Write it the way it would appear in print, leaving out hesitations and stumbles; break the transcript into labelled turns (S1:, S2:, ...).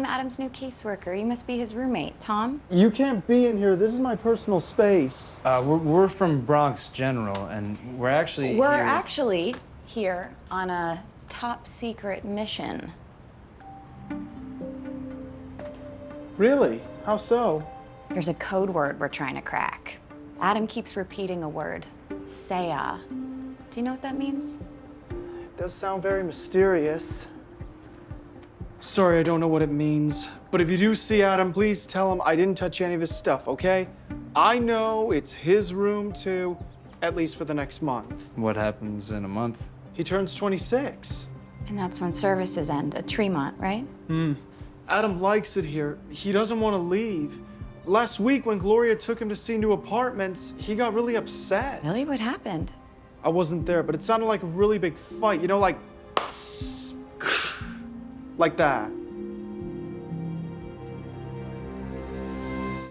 S1: I'm Adam's new caseworker. You must be his roommate, Tom.
S2: You can't be in here. This is my personal space.
S3: We're from Bronx General, and we're actually
S1: here on a top secret mission.
S2: Really? How so?
S1: There's a code word we're trying to crack. Adam keeps repeating a word, Saya. Do you know what that means?
S2: It does sound very mysterious. Sorry, I don't know what it means. But if you do see Adam, please tell him I didn't touch any of his stuff, okay? I know it's his room too, at least for the next month.
S3: What happens in a month?
S2: He turns 26.
S1: And that's when services end at Tremont, right?
S2: Adam likes it here. He doesn't want to leave. Last week when Gloria took him to see new apartments, he got really upset.
S1: Really? What happened?
S2: I wasn't there, but it sounded like a really big fight. You know, like that.